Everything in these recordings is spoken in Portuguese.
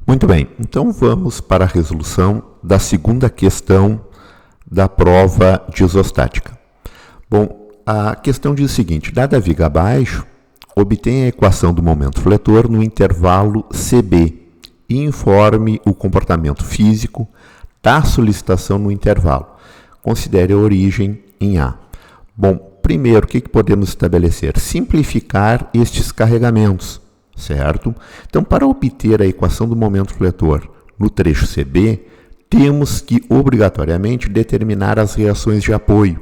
Muito bem, então vamos para a resolução da segunda questão da prova de isostática. Bom, a questão diz o seguinte: dada a viga abaixo, obtenha a equação do momento fletor no intervalo CB e informe o comportamento físico da solicitação no intervalo. Considere a origem em A. Bom, primeiro, o que podemos estabelecer? Simplificar estes carregamentos, certo? Então, para obter a equação do momento fletor no trecho CB, temos que obrigatoriamente determinar as reações de apoio.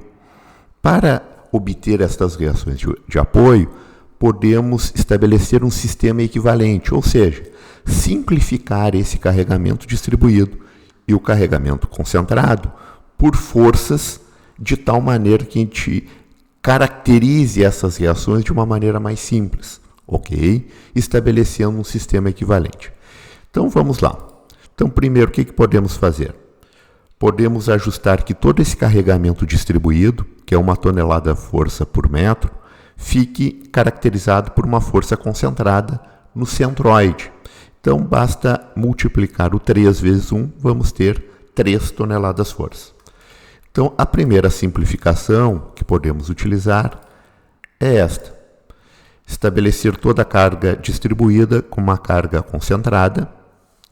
Para obter estas reações de apoio, podemos estabelecer um sistema equivalente, ou seja, simplificar esse carregamento distribuído e o carregamento concentrado por forças de tal maneira que a gente caracterize essas reações de uma maneira mais simples, ok? Estabelecendo um sistema equivalente. Então, vamos lá. Então, primeiro, o que podemos fazer? Podemos ajustar que todo esse carregamento distribuído, que é 1 tonelada força por metro, fique caracterizado por uma força concentrada no centroide. Então, basta multiplicar o 3 vezes 1, vamos ter 3 toneladas força. Então, a primeira simplificação que podemos utilizar é esta. Estabelecer toda a carga distribuída com uma carga concentrada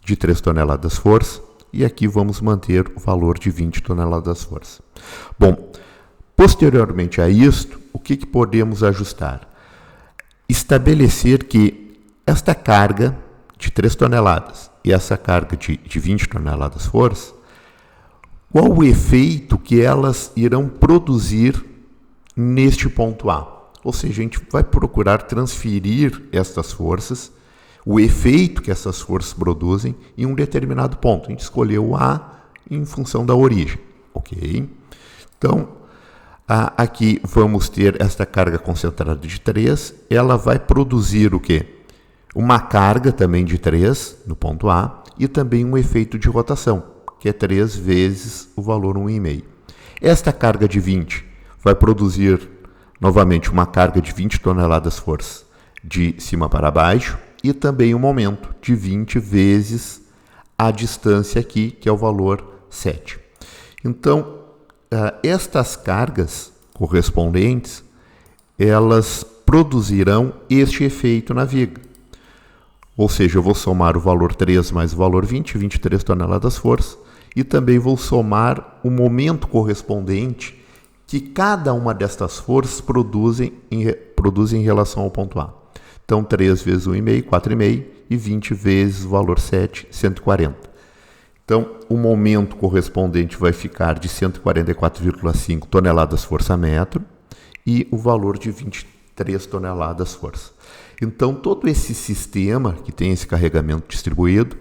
de 3 toneladas força, e aqui vamos manter o valor de 20 toneladas força. Bom, posteriormente a isto, o que podemos ajustar? Estabelecer que esta carga de 3 toneladas e essa carga de 20 toneladas força, qual o efeito que elas irão produzir neste ponto A? Ou seja, a gente vai procurar transferir estas forças, o efeito que essas forças produzem em um determinado ponto. A gente escolheu o A em função da origem, ok? Então, aqui vamos ter esta carga concentrada de 3, ela vai produzir o quê? Uma carga também de 3 no ponto A e também um efeito de rotação, que é 3 vezes o valor 1,5. Esta carga de 20 vai produzir novamente uma carga de 20 toneladas força de cima para baixo e também um momento de 20 vezes a distância aqui, que é o valor 7. Então, estas cargas correspondentes, elas produzirão este efeito na viga. Ou seja, eu vou somar o valor 3 mais o valor 20, 23 toneladas força, e também vou somar o momento correspondente que cada uma destas forças produzem em relação ao ponto A. Então, 3 vezes 1,5, 4,5, e 20 vezes o valor 7, 140. Então, o momento correspondente vai ficar de 144,5 toneladas força metro e o valor de 23 toneladas força. Então, todo esse sistema que tem esse carregamento distribuído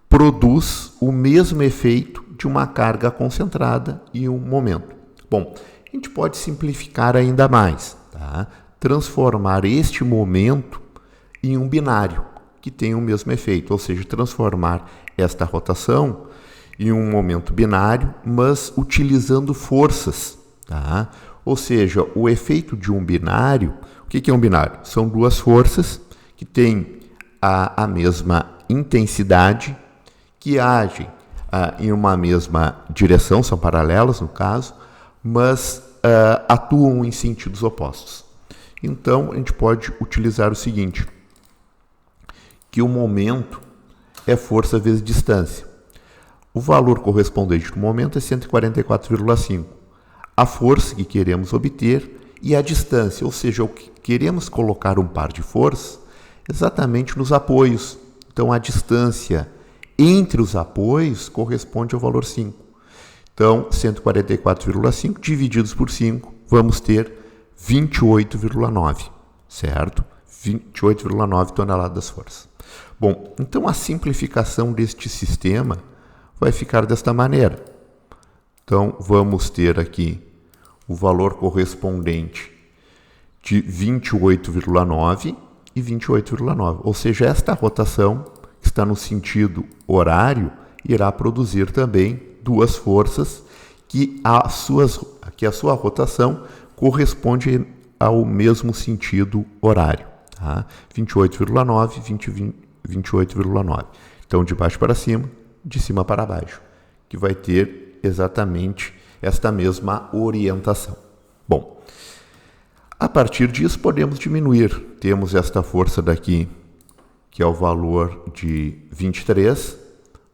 produz o mesmo efeito de uma carga concentrada e um momento. Bom, a gente pode simplificar ainda mais, tá? Transformar este momento em um binário que tem o mesmo efeito, ou seja, transformar esta rotação em um momento binário, mas utilizando forças, tá? Ou seja, o efeito de um binário, o que é um binário? São duas forças que têm a mesma intensidade, que agem em uma mesma direção, são paralelas no caso, mas atuam em sentidos opostos. Então, a gente pode utilizar o seguinte, que o momento é força vezes distância. O valor correspondente do momento é 144,5. A força que queremos obter e a distância, ou seja, queremos colocar um par de forças exatamente nos apoios. Então, a distância entre os apoios corresponde ao valor 5. Então, 144,5 divididos por 5, vamos ter 28,9, certo? 28,9 toneladas força. Bom, então a simplificação deste sistema vai ficar desta maneira. Então, vamos ter aqui o valor correspondente de 28,9 e 28,9. Ou seja, esta rotação, que está no sentido horário, irá produzir também duas forças que a sua rotação corresponde ao mesmo sentido horário. Tá? 28,9 e 28,9. Então, de baixo para cima, de cima para baixo, que vai ter exatamente esta mesma orientação. Bom, a partir disso podemos diminuir. Temos esta força daqui, que é o valor de 23.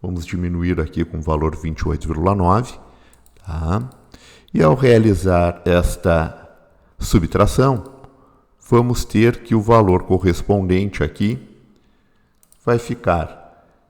Vamos diminuir aqui com o valor 28,9. Tá? E ao realizar esta subtração, vamos ter que o valor correspondente aqui vai ficar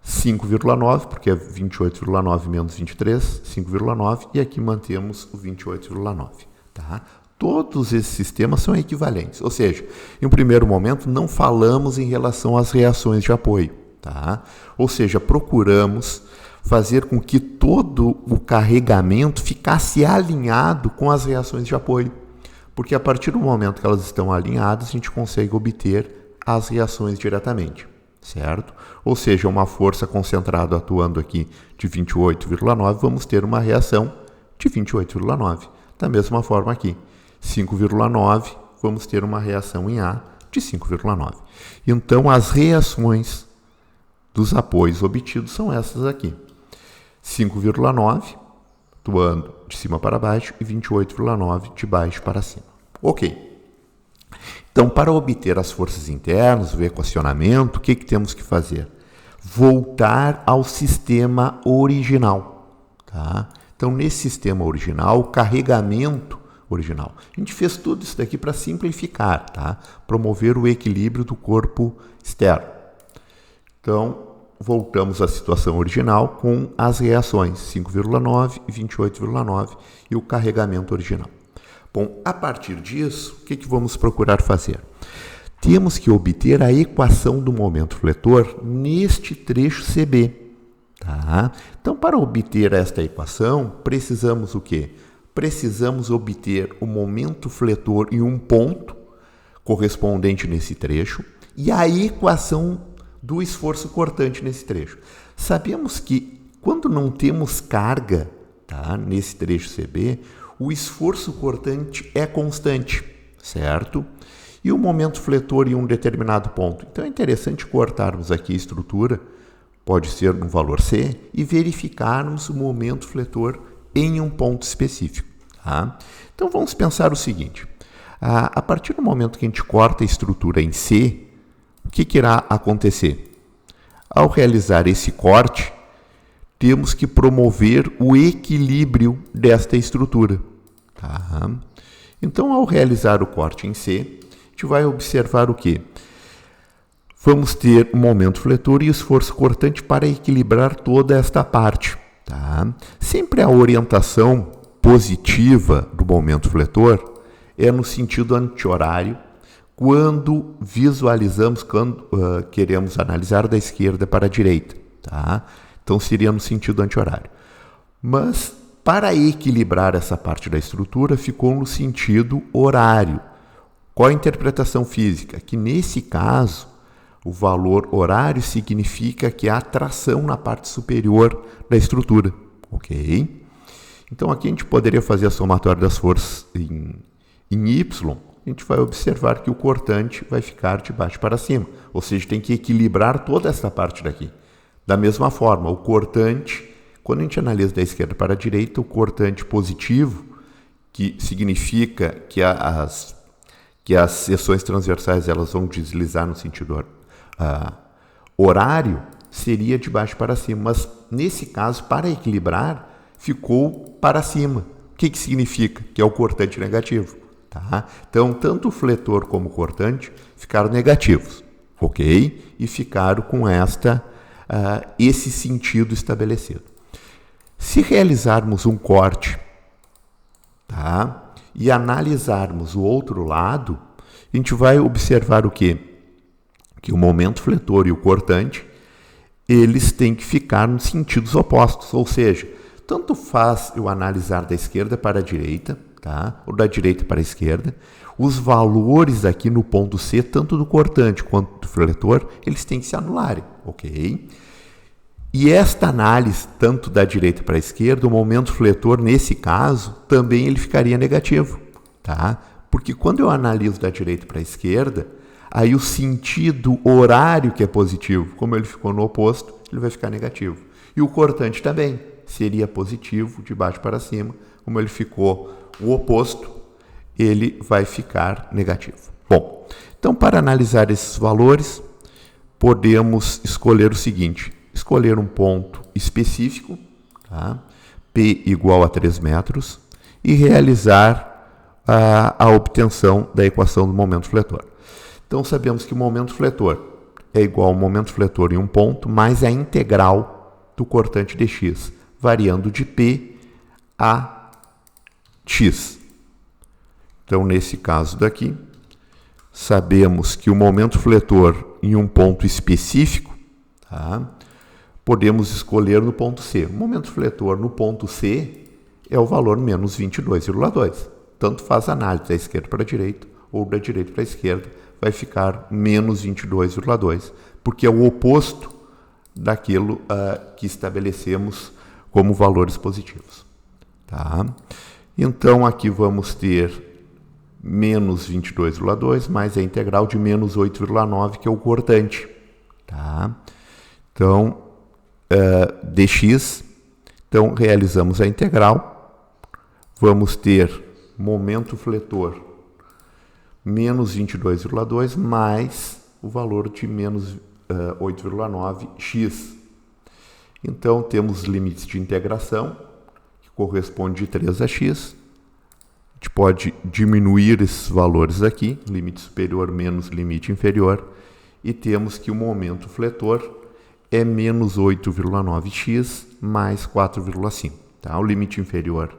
5,9, porque é 28,9 menos 23, 5,9, e aqui mantemos o 28,9. Tá? Todos esses sistemas são equivalentes, ou seja, em um primeiro momento não falamos em relação às reações de apoio. Tá? Ou seja, procuramos fazer com que todo o carregamento ficasse alinhado com as reações de apoio, porque a partir do momento que elas estão alinhadas, a gente consegue obter as reações diretamente. Certo? Ou seja, uma força concentrada atuando aqui de 28,9, vamos ter uma reação de 28,9. Da mesma forma aqui, 5,9, vamos ter uma reação em A de 5,9. Então, as reações dos apoios obtidos são essas aqui. 5,9 atuando de cima para baixo e 28,9 de baixo para cima. Ok. Então, para obter as forças internas, o equacionamento, o que temos que fazer? Voltar ao sistema original. Tá? Então, nesse sistema original, o carregamento original. A gente fez tudo isso daqui para simplificar, tá? Promover o equilíbrio do corpo externo. Então, voltamos à situação original com as reações 5,9 e 28,9 e o carregamento original. Bom, a partir disso, o que vamos procurar fazer? Temos que obter a equação do momento fletor neste trecho CB. Tá? Então, para obter esta equação, precisamos o quê? Precisamos obter o momento fletor em um ponto correspondente nesse trecho e a equação do esforço cortante nesse trecho. Sabemos que quando não temos carga, tá, nesse trecho CB, o esforço cortante é constante, certo? E o momento fletor em um determinado ponto. Então é interessante cortarmos aqui a estrutura, pode ser no valor C, e verificarmos o momento fletor em um ponto específico. Tá? Então vamos pensar o seguinte, a partir do momento que a gente corta a estrutura em C, o que irá acontecer? Ao realizar esse corte, temos que promover o equilíbrio desta estrutura. Tá? Então, ao realizar o corte em C, a gente vai observar o quê? Vamos ter um momento fletor e esforço cortante para equilibrar toda esta parte. Tá? Sempre a orientação positiva do momento fletor é no sentido anti-horário, quando visualizamos, quando queremos analisar da esquerda para a direita. Tá? Então, seria no sentido anti-horário. Mas, para equilibrar essa parte da estrutura, ficou no sentido horário. Qual a interpretação física? Que, nesse caso, o valor horário significa que há tração na parte superior da estrutura. Ok? Então, aqui a gente poderia fazer a somatória das forças em Y. A gente vai observar que o cortante vai ficar de baixo para cima. Ou seja, tem que equilibrar toda essa parte daqui. Da mesma forma, o cortante, quando a gente analisa da esquerda para a direita, o cortante positivo, que significa que as seções transversais elas vão deslizar no sentido horário, seria de baixo para cima. Mas, nesse caso, para equilibrar, ficou para cima. O que significa? Que é o cortante negativo. Tá? Então, tanto o fletor como o cortante ficaram negativos. Ok? E ficaram com esse sentido estabelecido. Se realizarmos um corte, tá, e analisarmos o outro lado, a gente vai observar o quê? Que o momento fletor e o cortante, eles têm que ficar nos sentidos opostos, ou seja, tanto faz eu analisar da esquerda para a direita, tá, ou da direita para a esquerda, os valores aqui no ponto C, tanto do cortante quanto do fletor, eles têm que se anularem, ok? E esta análise, tanto da direita para a esquerda, o momento fletor, nesse caso, também ele ficaria negativo, tá? Porque quando eu analiso da direita para a esquerda, Aí o sentido horário que é positivo, como ele ficou no oposto, ele vai ficar negativo. E o cortante também seria positivo de baixo para cima, como ele ficou o oposto, ele vai ficar negativo. Bom, então para analisar esses valores, podemos escolher o seguinte, escolher um ponto específico, tá? P igual a 3 metros, e realizar a obtenção da equação do momento fletor. Então sabemos que o momento fletor é igual ao momento fletor em um ponto, mais a integral do cortante dx, variando de P a x. Então, nesse caso daqui, sabemos que o momento fletor em um ponto específico, tá? Podemos escolher no ponto C. O momento fletor no ponto C é o valor menos 22,2. Tanto faz a análise da esquerda para a direita ou da direita para a esquerda, vai ficar menos 22,2, porque é o oposto daquilo que estabelecemos como valores positivos. Tá? Então, aqui vamos ter menos 22,2 mais a integral de menos 8,9, que é o cortante. Tá? Então, dx, então realizamos a integral, vamos ter momento fletor menos 22,2 mais o valor de menos 8,9x. Então, temos limites de integração, que corresponde de 3 a x. A gente pode diminuir esses valores aqui, limite superior menos limite inferior, e temos que o momento fletor é menos 8,9x mais 4,5. Tá? O limite inferior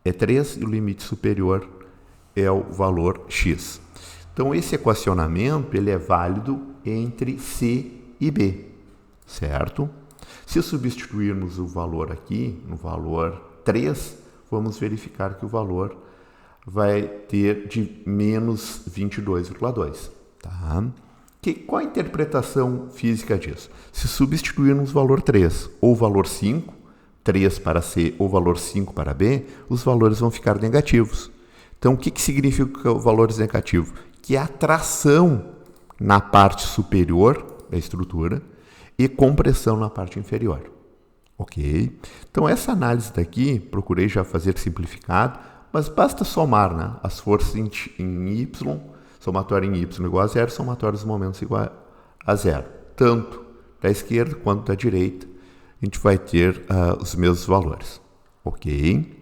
é 3 e o limite superior é o valor x. Então, esse equacionamento ele é válido entre C e B, certo? Se substituirmos o valor aqui, no valor 3, vamos verificar que o valor vai ter de menos 22,2. Tá? Qual a interpretação física disso? Se substituirmos o valor 3 ou o valor 5, 3 para C ou valor 5 para B, os valores vão ficar negativos. Então, o que significa o valor negativo? Que a tração na parte superior da estrutura e compressão na parte inferior. Ok? Então, essa análise daqui, procurei já fazer simplificado, mas basta somar, né? As forças em Y, somatório em Y igual a zero, somatório dos momentos igual a zero. Tanto da esquerda quanto da direita, a gente vai ter os mesmos valores. Ok?